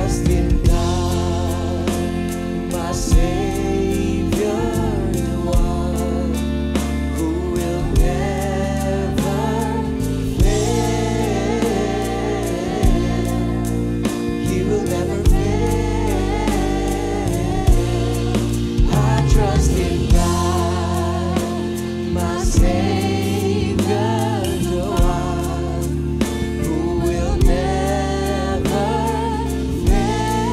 trust in God, my Savior, the one who will never fail. He will never fail. I trust in God, my Savior, the one who will never fail.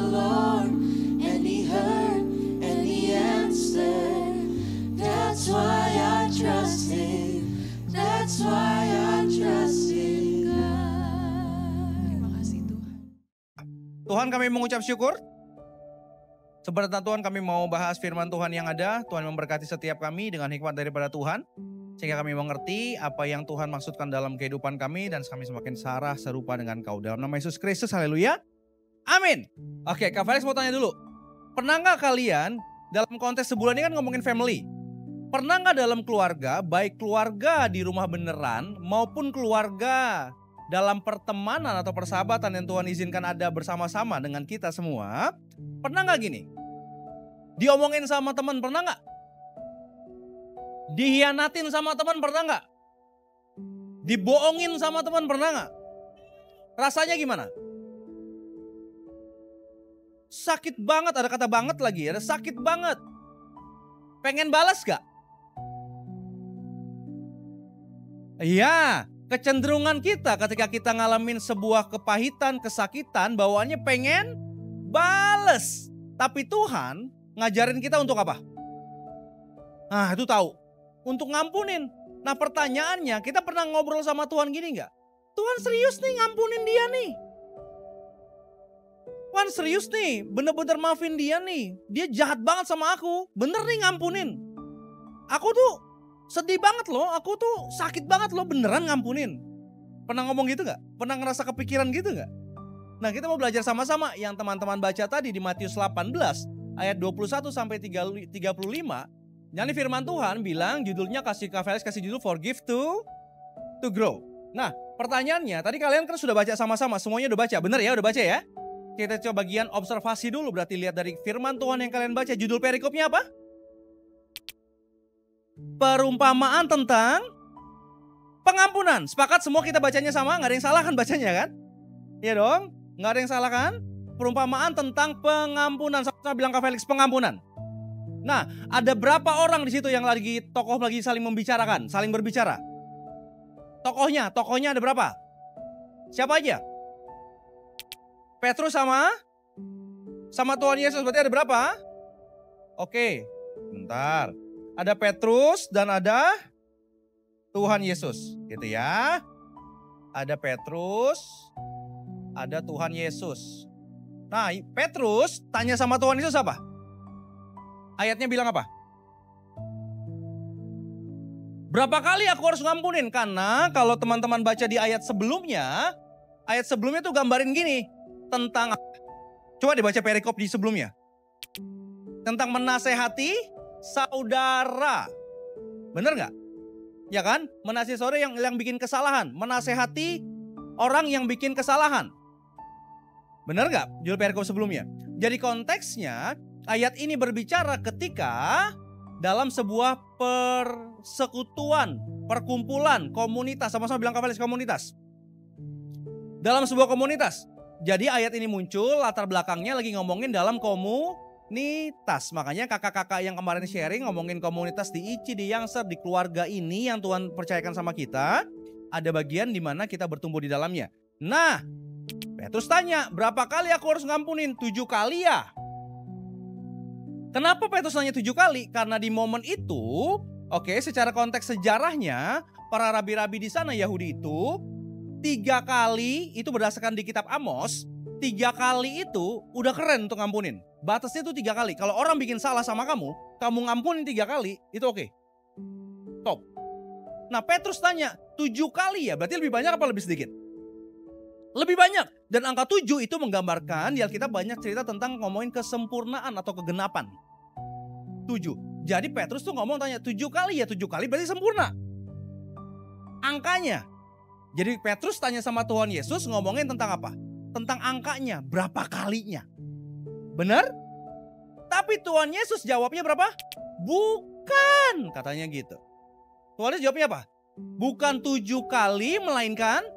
the Lord, and He heard, and He answered. That's why I trust Him. That's why I trust in God. Terima kasih Tuhan. Tuhan, kami mengucap syukur. Sebentar Tuhan, kami mau bahas firman Tuhan yang ada. Tuhan memberkati setiap kami dengan hikmat daripada Tuhan, sehingga kami mengerti apa yang Tuhan maksudkan dalam kehidupan kami, dan kami semakin sarah serupa dengan Kau. Dalam nama Yesus Kristus, haleluya. Amin. Oke, Kak Felix mau tanya dulu. Pernah nggak kalian dalam konteks sebulan ini kan ngomongin family? Pernah nggak dalam keluarga, baik keluarga di rumah beneran maupun keluarga dalam pertemanan atau persahabatan yang Tuhan izinkan ada bersama-sama dengan kita semua, pernah nggak gini? Diomongin sama teman, pernah nggak? Dihianatin sama teman, pernah nggak? Dibohongin sama teman, pernah nggak? Rasanya gimana? Sakit banget, ada kata banget lagi, ada sakit banget. Pengen balas gak? Iya, kecenderungan kita ketika kita ngalamin sebuah kepahitan, kesakitan, bawaannya pengen bales. Tapi Tuhan ngajarin kita untuk apa? Nah, itu tahu. Untuk ngampunin. Nah, pertanyaannya, kita pernah ngobrol sama Tuhan gini gak? Tuhan serius nih ngampunin dia nih. Tuhan serius nih, bener-bener maafin dia nih. Dia jahat banget sama aku, bener nih ngampunin. Aku tuh sedih banget loh, aku tuh sakit banget loh, beneran ngampunin. Pernah ngomong gitu gak? Pernah ngerasa kepikiran gitu gak? Nah, kita mau belajar sama-sama yang teman-teman baca tadi di Matius 18 ayat 21 sampai 35. Jadi firman Tuhan bilang judulnya, Kak Felix kasih judul Forgive to Grow. Nah, pertanyaannya tadi kalian kan sudah baca sama-sama, semuanya udah baca, bener ya, udah baca ya? Kita coba bagian observasi dulu, berarti lihat dari firman Tuhan yang kalian baca, judul perikopnya apa? Perumpamaan tentang pengampunan. Sepakat semua kita bacanya sama, gak ada yang salah kan bacanya kan? Iya dong, gak ada yang salah kan? Perumpamaan tentang pengampunan. Sama bilang Kak Felix, pengampunan. Nah, ada berapa orang di situ yang tokoh lagi saling membicarakan, saling berbicara? Tokohnya ada berapa? Siapa aja? Petrus sama Tuhan Yesus, berarti ada berapa? Oke, bentar. Ada Petrus dan ada Tuhan Yesus, gitu ya. Ada Petrus, ada Tuhan Yesus. Nah, Petrus tanya sama Tuhan Yesus apa? Ayatnya bilang apa? Berapa kali aku harus ngampunin? Karena kalau teman-teman baca di ayat sebelumnya tuh gambarin gini. Tentang, coba dibaca perikop di sebelumnya. Tentang menasehati saudara. Bener gak? Ya kan? Menasehati saudara yang bikin kesalahan. Menasehati orang yang bikin kesalahan. Bener gak? Judul perikop sebelumnya. Jadi konteksnya ayat ini berbicara ketika dalam sebuah persekutuan, perkumpulan, komunitas. Sama-sama bilang Kak Felix, komunitas. Dalam sebuah komunitas. Jadi ayat ini muncul latar belakangnya lagi ngomongin dalam komunitas. Makanya kakak-kakak yang kemarin sharing ngomongin komunitas di ICI, di Youngster, di keluarga ini yang Tuhan percayakan sama kita. Ada bagian di mana kita bertumbuh di dalamnya. Nah, Petrus tanya, berapa kali aku harus ngampunin? 7 kali ya? Kenapa Petrus nanya 7 kali? Karena di momen itu, secara konteks sejarahnya, para rabi-rabi di sana Yahudi itu 3 kali, itu berdasarkan di kitab Amos, 3 kali itu udah keren untuk ngampunin. Batasnya itu 3 kali. Kalau orang bikin salah sama kamu ngampunin 3 kali, itu oke. Top. Nah, Petrus tanya, 7 kali ya? Berarti lebih banyak apa lebih sedikit? Lebih banyak. Dan angka 7 itu menggambarkan, di Alkitab banyak cerita tentang ngomongin kesempurnaan atau kegenapan. 7. Jadi Petrus tuh tanya 7 kali ya? 7 kali berarti sempurna. Angkanya. Jadi Petrus tanya sama Tuhan Yesus ngomongin tentang apa? Tentang angkanya, berapa kalinya. Benar? Tapi Tuhan Yesus jawabnya berapa? Bukan, katanya gitu. Tuhan Yesus jawabnya apa? Bukan 7 kali, melainkan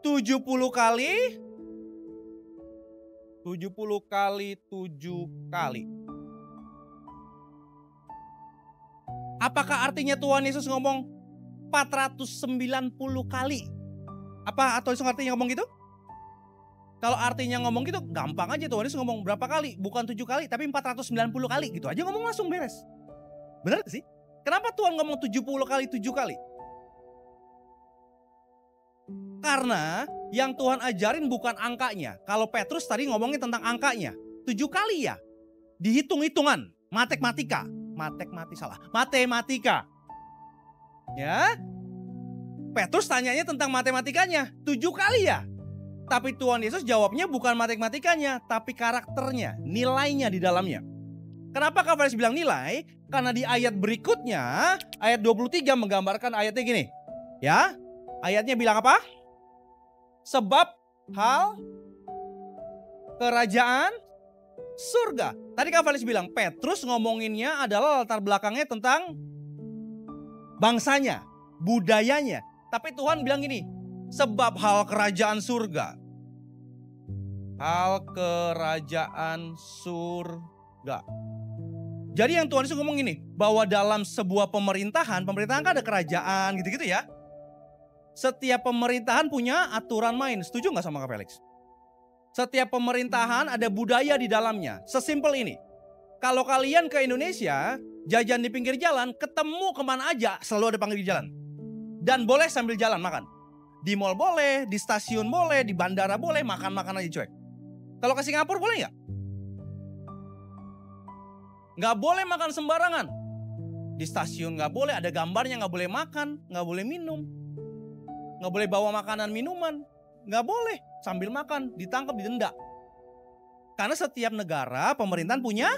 70 kali. 70 kali 7 kali. Apakah artinya Tuhan Yesus ngomong 490 kali? Apa atau itu artinya ngomong gitu? Kalau artinya ngomong gitu gampang aja, Tuhan Yesus ngomong berapa kali? Bukan 7 kali tapi 490 kali gitu aja ngomong langsung beres. Benar gak sih? Kenapa Tuhan ngomong 70 kali 7 kali? Karena yang Tuhan ajarin bukan angkanya. Kalau Petrus tadi ngomongin tentang angkanya. 7 kali ya. Dihitung-hitungan. Matematika. Ya. Petrus tanyanya tentang matematikanya. 7 kali ya. Tapi Tuhan Yesus jawabnya bukan matematikanya, tapi karakternya, nilainya di dalamnya. Kenapa Kak Felis bilang nilai? Karena di ayat berikutnya, ayat 23 menggambarkan ayatnya gini. Ya, ayatnya bilang apa? Sebab hal kerajaan surga. Tadi Kak Felis bilang Petrus ngomonginnya adalah latar belakangnya tentang bangsanya, budayanya. Tapi Tuhan bilang gini, sebab hal kerajaan surga. Hal kerajaan surga. Jadi yang Tuhan Yesus ngomong gini, bahwa dalam sebuah pemerintahan kan ada kerajaan gitu-gitu ya. Setiap pemerintahan punya aturan main. Setuju gak sama Kak Felix? Setiap pemerintahan ada budaya di dalamnya. Sesimpel ini. Kalau kalian ke Indonesia, jajan di pinggir jalan, ketemu kemana aja selalu ada pinggir jalan. Dan boleh sambil jalan makan. Di mall boleh, di stasiun boleh, di bandara boleh, makan-makan aja cuek. Kalau ke Singapura boleh nggak? Nggak boleh makan sembarangan. Di stasiun nggak boleh, ada gambarnya nggak boleh makan, nggak boleh minum. Nggak boleh bawa makanan minuman. Nggak boleh sambil makan, ditangkap, didenda. Karena setiap negara, pemerintahan punya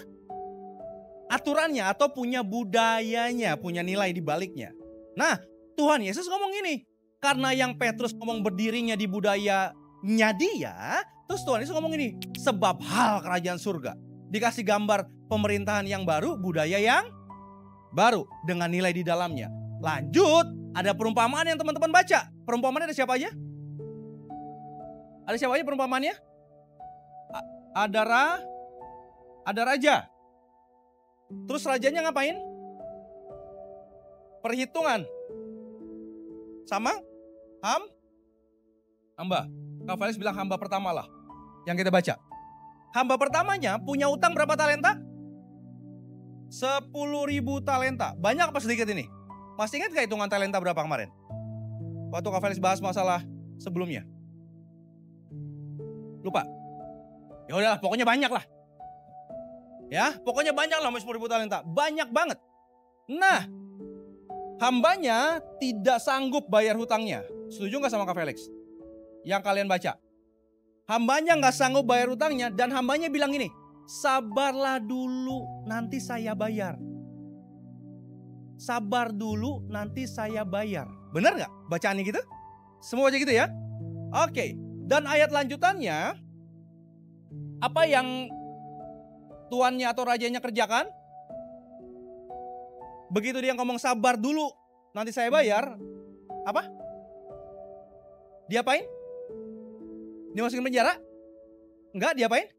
aturannya atau punya budayanya, punya nilai di baliknya. Nah, Tuhan Yesus ngomong gini. Karena yang Petrus ngomong berdirinya di budayanya dia, terus Tuhan Yesus ngomong gini, sebab hal kerajaan surga. Dikasih gambar pemerintahan yang baru, budaya yang baru dengan nilai di dalamnya. Lanjut, ada perumpamaan yang teman-teman baca. Perumpamaannya ada siapa aja? Ada siapa aja perumpamaannya? Ada raja. Terus rajanya ngapain? Perhitungan. Sama hamba. Kak Felix bilang hamba pertama lah yang kita baca. Hamba pertamanya punya utang berapa talenta? 10.000 talenta. Banyak apa sedikit ini? Masih ingat gak hitungan talenta berapa kemarin? Waktu Kak Felix bahas masalah sebelumnya. Lupa? Ya udahlah, pokoknya banyak lah. Ya, pokoknya banyak lah 10.000 talenta. Banyak banget. Nah, hambanya tidak sanggup bayar hutangnya. Setuju gak sama Kak Felix? Yang kalian baca. Hambanya gak sanggup bayar hutangnya dan hambanya bilang gini, sabarlah dulu nanti saya bayar. Sabar dulu nanti saya bayar. Benar gak bacaannya gitu? Semua aja gitu ya? Oke. Dan ayat lanjutannya, apa yang tuannya atau rajanya kerjakan? Begitu dia ngomong sabar dulu nanti saya bayar, apa? Diapain? Dimasukin penjara? Enggak, diapain?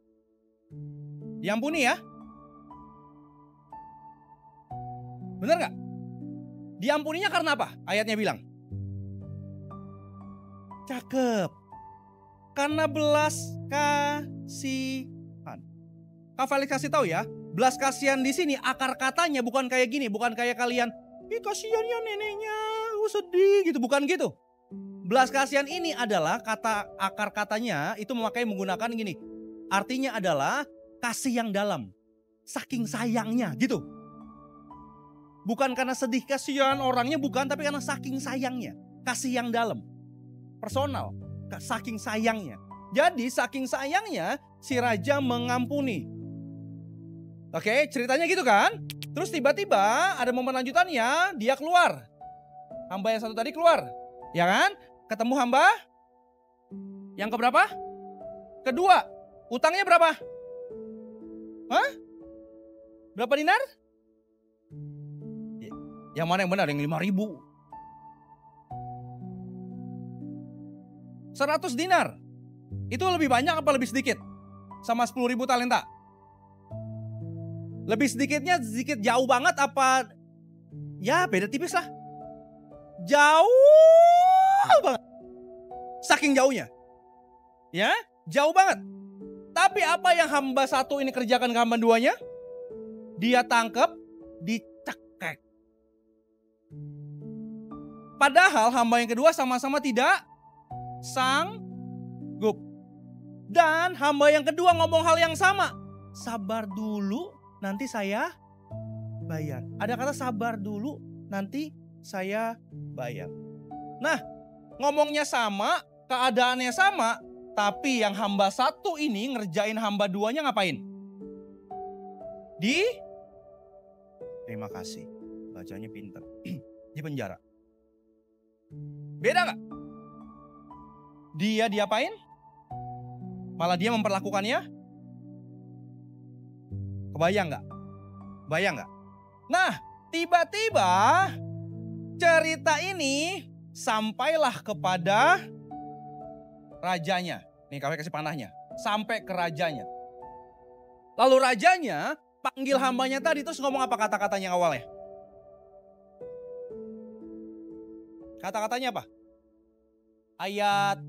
Diampuni ya? Bener gak? Diampuninya karena apa? Ayatnya bilang. Cakep. Karena belas kasihan. Kak Felix kasih tahu ya, belas kasihan di sini akar katanya bukan kayak gini, bukan kayak kalian, ih kasihan ya neneknya, sedih gitu, bukan gitu. Belas kasihan ini adalah akar katanya itu menggunakan gini. Artinya adalah kasih yang dalam, saking sayangnya gitu. Bukan karena sedih kasihan orangnya, bukan, tapi karena saking sayangnya, kasih yang dalam, personal, saking sayangnya. Jadi saking sayangnya si raja mengampuni. Oke, ceritanya gitu kan? Terus tiba-tiba ada momen lanjutannya, dia keluar. Hamba yang satu tadi keluar, ya kan? Ketemu hamba yang keberapa? Kedua. Utangnya berapa? Hah? Berapa dinar? Yang mana yang benar? Yang 5.000. 100 dinar. Itu lebih banyak apa lebih sedikit? Sama 10.000 talenta. Lebih sedikitnya sedikit jauh banget apa? Ya beda tipis lah. Jauh banget. Saking jauhnya. Ya, Jauh banget. Tapi apa yang hamba satu ini kerjakan ke hamba duanya? Dia tangkap, dicekek. Padahal hamba yang kedua sama-sama tidak sanggup. Dan hamba yang kedua ngomong hal yang sama. Sabar dulu, nanti saya bayar. Ada kata sabar dulu, nanti saya bayar. Nah, ngomongnya sama, keadaannya sama, tapi yang hamba satu ini ngerjain hamba duanya ngapain? Terima kasih, bacanya pinter. Di penjara. Beda gak? Dia diapain? Malah dia memperlakukannya? Kebayang gak? Bayang gak? Nah, tiba-tiba cerita ini sampailah kepada rajanya. Nih kami kasih panahnya. Sampai ke rajanya. Lalu rajanya panggil hambanya tadi terus ngomong apa kata-katanya awalnya? Kata-katanya apa? Ayat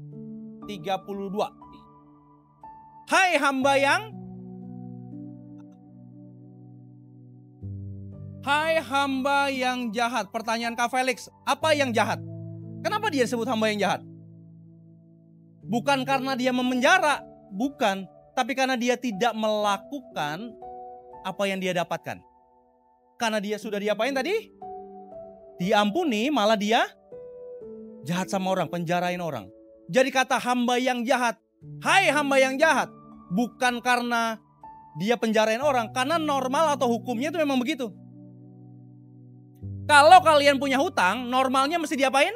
32. Hai hamba yang jahat. Pertanyaan Kak Felix, apa yang jahat? Kenapa dia disebut hamba yang jahat? Bukan karena dia memenjara, bukan. Tapi karena dia tidak melakukan apa yang dia dapatkan. Karena dia sudah diapain tadi? Diampuni, malah dia jahat sama orang, penjarain orang. Jadi kata hamba yang jahat, hai hamba yang jahat, bukan karena dia penjarain orang, karena normal atau hukumnya itu memang begitu. Kalau kalian punya hutang, normalnya mesti diapain?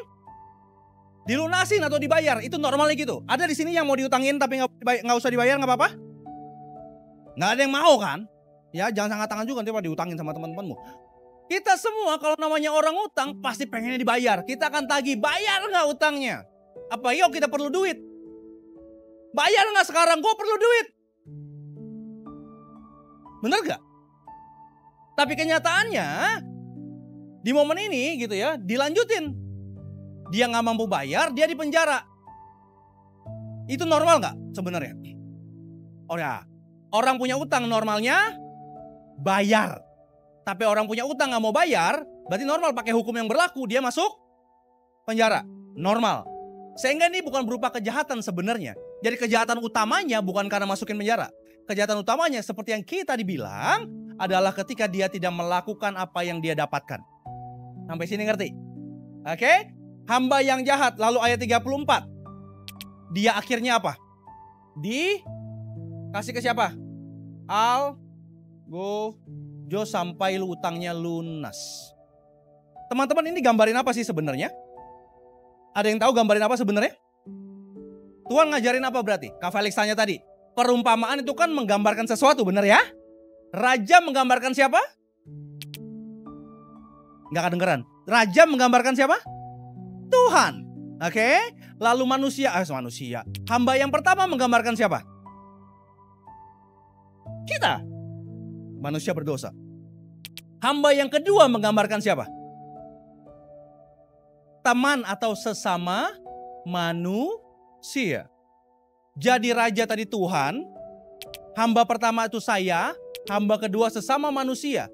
Dilunasin atau dibayar, itu normalnya gitu. Ada di sini yang mau diutangin tapi nggak usah dibayar, nggak apa-apa? Nggak ada yang mau kan? Ya jangan angkat tangan juga nanti pak diutangin sama teman-temanmu. Kita semua kalau namanya orang utang pasti pengennya dibayar. Kita akan tagih, bayar nggak utangnya? Apa yuk kita perlu duit? Bayar nggak sekarang? Gue perlu duit. Bener gak? Tapi kenyataannya di momen ini gitu ya dilanjutin. Dia nggak mampu bayar, dia dipenjara. Itu normal nggak sebenarnya? Oh ya, orang punya utang normalnya bayar. Tapi orang punya utang nggak mau bayar, berarti normal pakai hukum yang berlaku dia masuk penjara. Normal. Sehingga ini bukan berupa kejahatan sebenarnya. Jadi kejahatan utamanya bukan karena masukin penjara. Kejahatan utamanya seperti yang kita dibilang adalah ketika dia tidak melakukan apa yang dia dapatkan. Sampai sini ngerti? Oke? Hamba yang jahat, lalu ayat 34. Dia akhirnya apa? Dikasih ke siapa? Jo sampai utangnya lunas. Teman-teman ini gambarin apa sih sebenarnya? Ada yang tahu gambarin apa sebenarnya? Tuhan ngajarin apa berarti? Kak Felix tanya tadi. Perumpamaan itu kan menggambarkan sesuatu, benar ya? Raja menggambarkan siapa? Nggak kedengeran. Raja menggambarkan siapa? Tuhan. Oke. Lalu manusia. Hamba yang pertama menggambarkan siapa? Kita. Manusia berdosa. Hamba yang kedua menggambarkan siapa? Teman atau sesama manusia. Jadi raja tadi Tuhan, hamba pertama itu saya, hamba kedua sesama manusia.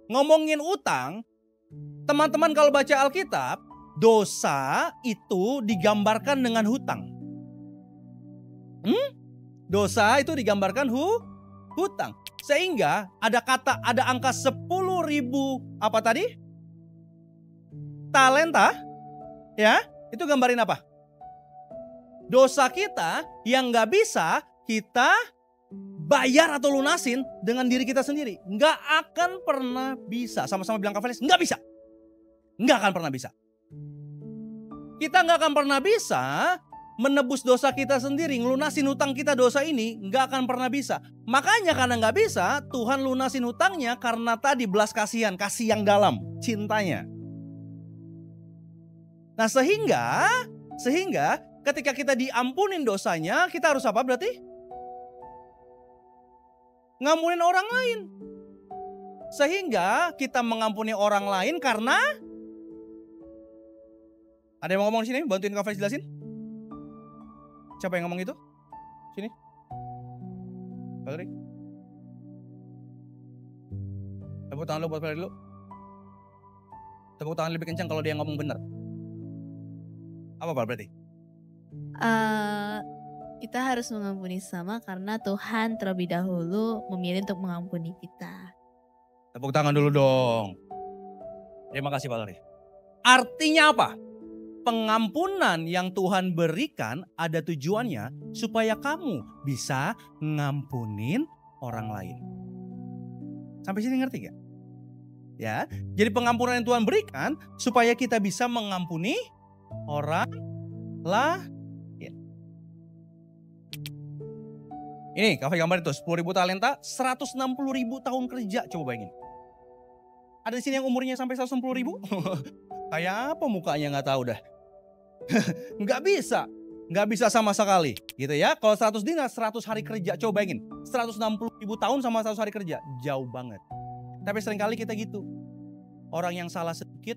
Ngomongin utang, teman-teman kalau baca Alkitab, dosa itu digambarkan dengan hutang. Dosa itu digambarkan hutang. Sehingga ada angka 10.000 apa tadi? Talenta. Ya, itu gambarin apa? Dosa kita yang gak bisa kita bayar atau lunasin dengan diri kita sendiri. Gak akan pernah bisa. Sama-sama bilang Kak Felix, gak bisa. Gak akan pernah bisa. Kita gak akan pernah bisa menebus dosa kita sendiri. Ngelunasin hutang kita dosa ini gak akan pernah bisa. Makanya karena gak bisa, Tuhan lunasin hutangnya karena tadi belas kasihan. Kasih yang dalam, cintanya. Nah sehingga ketika kita diampunin dosanya, kita harus apa berarti? Ngampunin orang lain. Sehingga kita mengampuni orang lain karena ada yang mau ngomong di sini? Bantuin Kak Felix jelasin. Siapa yang ngomong itu? Sini. Valerie. Tepuk tangan dulu buat Valerie dulu. Tepuk tangan lebih kencang kalau dia ngomong benar. Apa Pak berarti? Kita harus mengampuni sama karena Tuhan terlebih dahulu memilih untuk mengampuni kita. Tepuk tangan dulu dong. Terima kasih Valerie. Artinya apa? Pengampunan yang Tuhan berikan ada tujuannya supaya kamu bisa ngampunin orang lain. Sampai sini ngerti gak? Ya, jadi pengampunan yang Tuhan berikan supaya kita bisa mengampuni orang lain. Ini Kak Fai gambar itu 10.000 talenta, 160.000 tahun kerja. Coba bayangin. Ada di sini yang umurnya sampai 160.000? Kayak apa mukanya nggak tahu dah. Nggak bisa sama sekali gitu ya. Kalau 100 dinar 100 hari kerja, coba bayangin 160.000 tahun sama 100 hari kerja, jauh banget. Tapi seringkali kita gitu, orang yang salah sedikit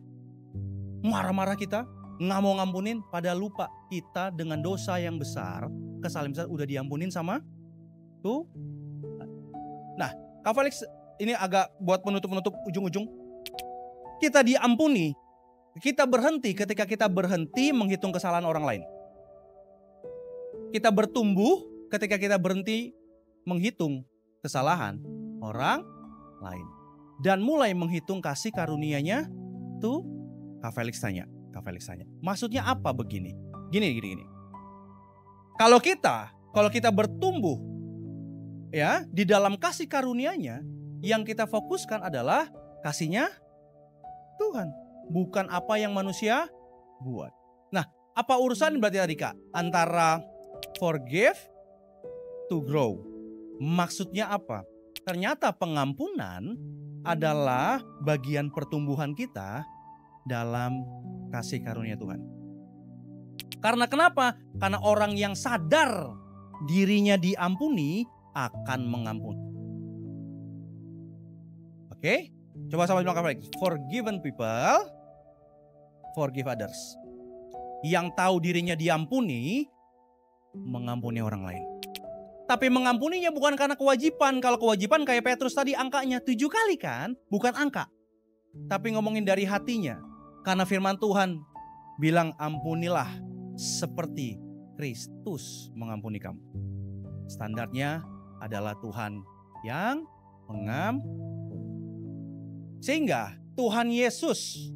marah-marah kita, nggak mau ngampunin, padahal lupa kita dengan dosa yang besar, kesalahan besar udah diampunin sama tuh. Nah, Kak Felix ini agak buat penutup ujung-ujung. Kita diampuni, kita berhenti ketika kita berhenti menghitung kesalahan orang lain. Kita bertumbuh ketika kita berhenti menghitung kesalahan orang lain. Dan mulai menghitung kasih karunia-Nya tuh. Kak Felix tanya. Maksudnya apa begini? Gini. Kalau kita bertumbuh ya di dalam kasih karunia-Nya, yang kita fokuskan adalah kasih-Nya Tuhan, bukan apa yang manusia buat. Nah, apa urusan berarti tadi Kak antara forgive to grow? Maksudnya apa? Ternyata pengampunan adalah bagian pertumbuhan kita dalam kasih karunia Tuhan. Karena kenapa? Karena orang yang sadar dirinya diampuni akan mengampuni. Oke? Coba sama bilang lagi. Forgiven people, forgive others. Yang tahu dirinya diampuni, mengampuni orang lain. Tapi mengampuninya bukan karena kewajiban. Kalau kewajiban kayak Petrus tadi angkanya 7 kali kan? Bukan angka. Tapi ngomongin dari hatinya. Karena firman Tuhan bilang ampunilah seperti Kristus mengampuni kamu. Standarnya adalah Tuhan yang mengampuni. Sehingga Tuhan Yesus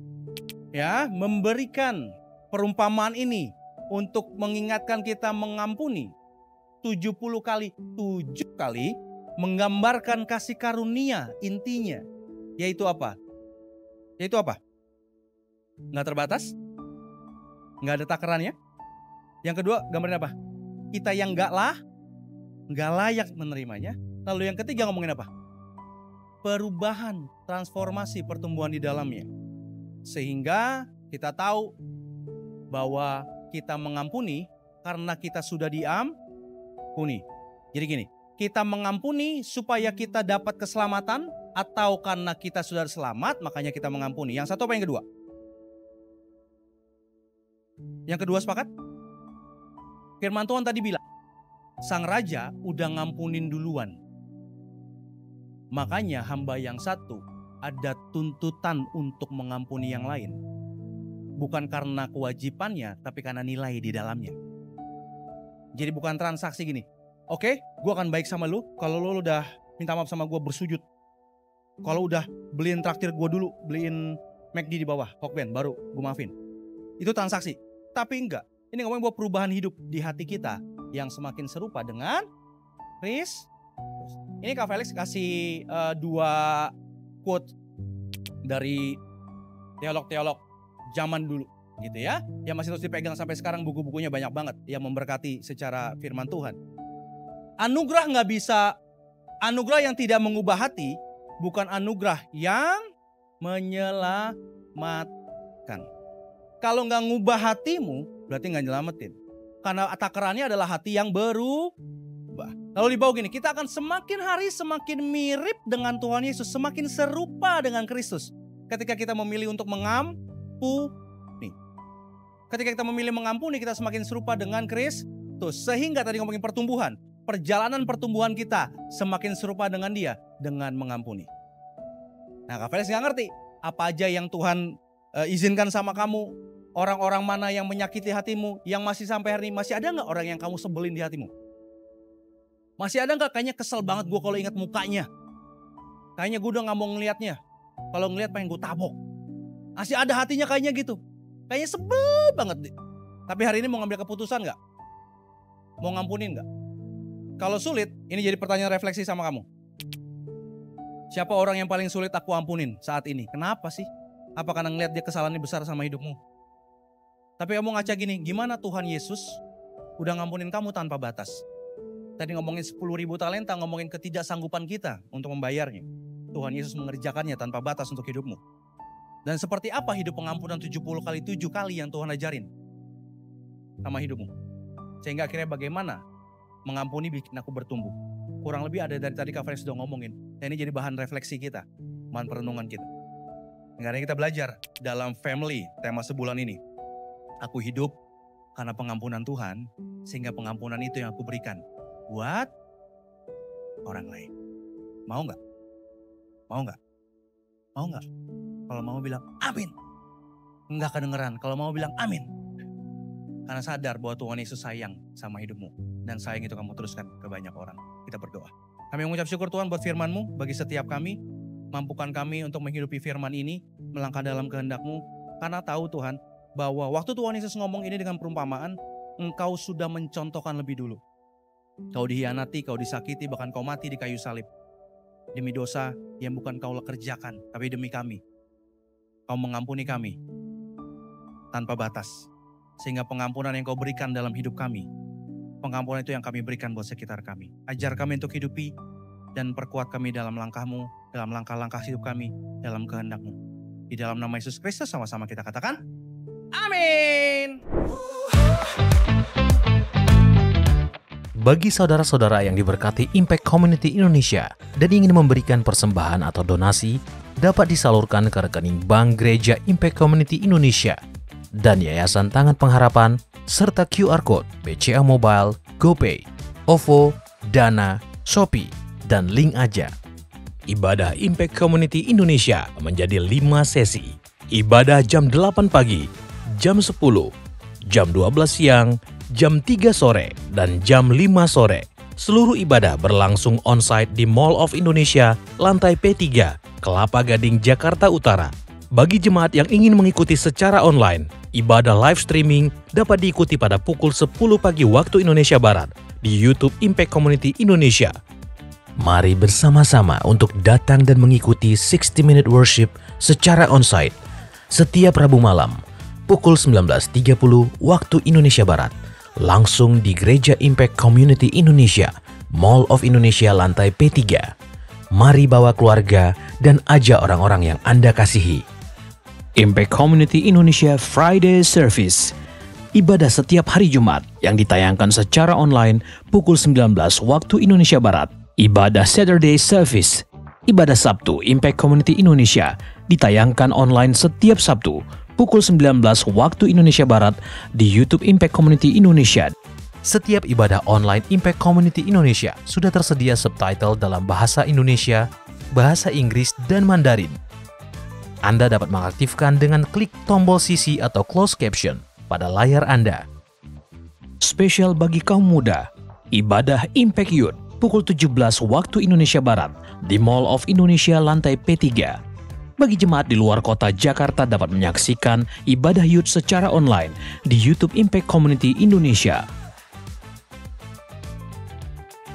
ya memberikan perumpamaan ini untuk mengingatkan kita mengampuni 70 kali, 7 kali menggambarkan kasih karunia intinya. Yaitu apa? Nggak terbatas, nggak ada takarannya. Yang kedua gambarin apa? Kita yang nggak layak menerimanya. Lalu yang ketiga ngomongin apa? Perubahan, transformasi, pertumbuhan di dalamnya. Sehingga kita tahu bahwa kita mengampuni karena kita sudah diampuni. Jadi gini, kita mengampuni supaya kita dapat keselamatan atau karena kita sudah selamat makanya kita mengampuni. Yang satu apa yang kedua? Yang kedua sepakat? Firman Tuhan tadi bilang, sang raja udah ngampunin duluan. Makanya hamba yang satu ada tuntutan untuk mengampuni yang lain. Bukan karena kewajibannya, tapi karena nilai di dalamnya. Jadi bukan transaksi gini. Oke, gue akan baik sama lu kalau lu udah minta maaf sama gue bersujud. Kalau udah beliin traktir gue dulu, beliin McD di bawah, Hokben, baru gue maafin. Itu transaksi. Tapi enggak. Ini ngomongin buat perubahan hidup di hati kita yang semakin serupa dengan Kristus. Ini Kak Felix kasih 2 quote dari teolog-teolog zaman dulu gitu ya. Yang masih terus dipegang sampai sekarang, buku-bukunya banyak banget yang memberkati secara firman Tuhan. Anugerah yang tidak mengubah hati bukan anugerah yang menyelamatkan. Kalau nggak ngubah hatimu berarti nggak nyelamatin. Karena takarannya adalah hati yang berubah. Lalu di bawah gini, kita akan semakin hari semakin mirip dengan Tuhan Yesus, semakin serupa dengan Kristus. Ketika kita memilih untuk mengampuni. Ketika kita memilih mengampuni, kita semakin serupa dengan Kristus. Sehingga tadi ngomongin pertumbuhan. perjalanan pertumbuhan kita semakin serupa dengan Dia dengan mengampuni. Nah, Kak Felix nggak ngerti apa aja yang Tuhan izinkan sama kamu. Orang-orang mana yang menyakiti hatimu, yang masih sampai hari ini, masih ada nggak orang yang kamu sebelin di hatimu? Masih ada nggak? Kayaknya kesel banget gue kalau ingat mukanya. Kayaknya gue udah nggak mau ngelihatnya. Kalau ngelihat pengen gue tabok. Masih ada hatinya kayaknya gitu. Kayaknya sebel banget. Tapi hari ini mau ngambil keputusan nggak? Mau ngampunin nggak? Kalau sulit, ini jadi pertanyaan refleksi sama kamu. Siapa orang yang paling sulit aku ampunin saat ini? Kenapa sih? Apa karena ngelihat dia kesalahannya besar sama hidupmu? Tapi kamu ngaca gini, gimana Tuhan Yesus udah ngampunin kamu tanpa batas? Tadi ngomongin 10.000 talenta, ngomongin ketidaksanggupan kita untuk membayarnya. Tuhan Yesus mengerjakannya tanpa batas untuk hidupmu. Dan seperti apa hidup pengampunan 70 kali 7 kali yang Tuhan ajarin sama hidupmu? Sehingga akhirnya bagaimana mengampuni bikin aku bertumbuh. Kurang lebih ada dari tadi Kak Felix sudah ngomongin. Dan ini jadi bahan refleksi kita, bahan perenungan kita. Sekarang kita belajar dalam family tema sebulan ini. Aku hidup karena pengampunan Tuhan, sehingga pengampunan itu yang aku berikan buat orang lain. Mau nggak? Mau nggak? Mau nggak? Kalau mau bilang amin. Nggak kedengeran. Kalau mau bilang amin. Karena sadar bahwa Tuhan Yesus sayang sama hidupmu. Dan sayang itu kamu teruskan ke banyak orang. Kita berdoa. Kami mengucap syukur Tuhan buat firman-Mu bagi setiap kami. Mampukan kami untuk menghidupi firman ini, melangkah dalam kehendak-Mu. Karena tahu Tuhan, bahwa waktu Tuhan Yesus ngomong ini dengan perumpamaan, Engkau sudah mencontohkan lebih dulu. Kau dihianati, kau disakiti, bahkan kau mati di kayu salib. Demi dosa yang bukan kau kerjakan, tapi demi kami. Kau mengampuni kami tanpa batas. Sehingga pengampunan yang kau berikan dalam hidup kami, pengampunan itu yang kami berikan buat sekitar kami. Ajar kami untuk hidupi dan perkuat kami dalam langkah-Mu, dalam langkah-langkah hidup kami, dalam kehendak-Mu. Di dalam nama Yesus Kristus sama-sama kita katakan, amin. Bagi saudara-saudara yang diberkati Impact Community Indonesia dan ingin memberikan persembahan atau donasi, dapat disalurkan ke rekening Bank Gereja Impact Community Indonesia dan Yayasan Tangan Pengharapan, serta QR Code BCA Mobile, GoPay, OVO, Dana, Shopee, dan Link Aja. Ibadah Impact Community Indonesia menjadi 5 sesi. Ibadah jam 8 pagi, jam 10, jam 12 siang, jam 3 sore, dan jam 5 sore. Seluruh ibadah berlangsung on-site di Mall of Indonesia, lantai P3, Kelapa Gading, Jakarta Utara. Bagi jemaat yang ingin mengikuti secara online, ibadah live streaming dapat diikuti pada pukul 10 pagi waktu Indonesia Barat di YouTube Impact Community Indonesia. Mari bersama-sama untuk datang dan mengikuti 60 Minute Worship secara on-site setiap Rabu malam pukul 19.30 waktu Indonesia Barat, langsung di Gereja Impact Community Indonesia, Mall of Indonesia lantai P3. Mari bawa keluarga dan ajak orang-orang yang Anda kasihi. Impact Community Indonesia Friday Service. Ibadah setiap hari Jumat yang ditayangkan secara online pukul 19 waktu Indonesia Barat. Ibadah Saturday Service. Ibadah Sabtu Impact Community Indonesia ditayangkan online setiap Sabtu pukul 19 waktu Indonesia Barat di YouTube Impact Community Indonesia. Setiap ibadah online Impact Community Indonesia sudah tersedia subtitle dalam bahasa Indonesia, bahasa Inggris, dan Mandarin. Anda dapat mengaktifkan dengan klik tombol CC atau closed caption pada layar Anda. Spesial bagi kaum muda, ibadah Impact Youth pukul 17 waktu Indonesia Barat di Mall of Indonesia lantai P3. Bagi jemaat di luar kota Jakarta dapat menyaksikan ibadah youth secara online di YouTube Impact Community Indonesia.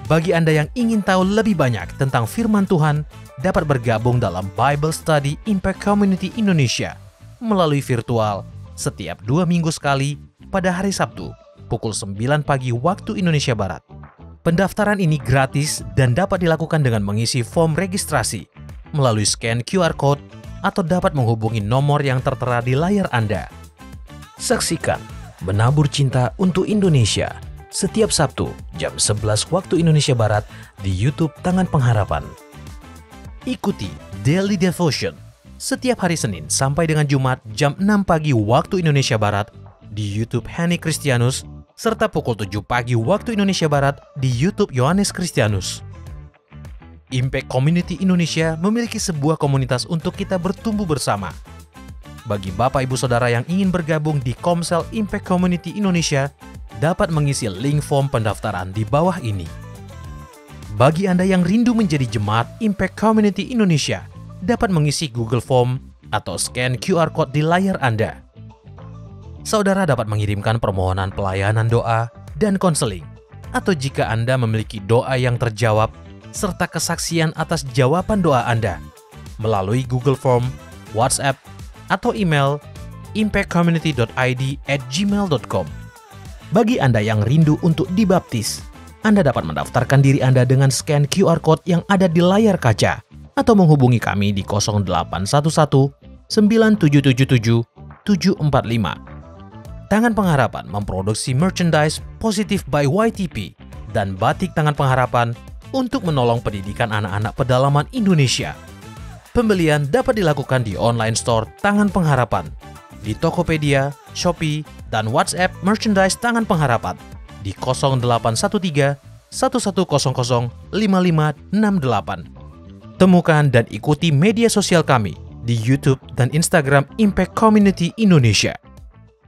Bagi Anda yang ingin tahu lebih banyak tentang firman Tuhan, dapat bergabung dalam Bible Study Impact Community Indonesia melalui virtual setiap 2 minggu sekali pada hari Sabtu pukul 9 pagi waktu Indonesia Barat. Pendaftaran ini gratis dan dapat dilakukan dengan mengisi form registrasi melalui scan QR Code atau dapat menghubungi nomor yang tertera di layar Anda. Saksikan Menabur Cinta untuk Indonesia setiap Sabtu jam 11 waktu Indonesia Barat di YouTube Tangan Pengharapan. Ikuti Daily Devotion setiap hari Senin sampai dengan Jumat jam 6 pagi waktu Indonesia Barat di YouTube Hani Kristianus serta pukul 7 pagi waktu Indonesia Barat di YouTube Yohanes Kristianus. Impact Community Indonesia memiliki sebuah komunitas untuk kita bertumbuh bersama. Bagi Bapak Ibu Saudara yang ingin bergabung di Komsel Impact Community Indonesia, dapat mengisi link form pendaftaran di bawah ini. Bagi Anda yang rindu menjadi jemaat Impact Community Indonesia, dapat mengisi Google Form atau scan QR Code di layar Anda. Saudara dapat mengirimkan permohonan pelayanan doa dan konseling, atau jika Anda memiliki doa yang terjawab, serta kesaksian atas jawaban doa Anda, melalui Google Form, WhatsApp, atau email impactcommunity.id@gmail.com. Bagi Anda yang rindu untuk dibaptis, Anda dapat mendaftarkan diri Anda dengan scan QR Code yang ada di layar kaca, atau menghubungi kami di 0811 9777 745. Tangan Pengharapan memproduksi merchandise Positive by YTP dan batik Tangan Pengharapan untuk menolong pendidikan anak-anak pedalaman Indonesia. Pembelian dapat dilakukan di online store Tangan Pengharapan, di Tokopedia, Shopee, dan WhatsApp merchandise Tangan Pengharapan di 0813 1100 5568. Temukan dan ikuti media sosial kami di YouTube dan Instagram Impact Community Indonesia.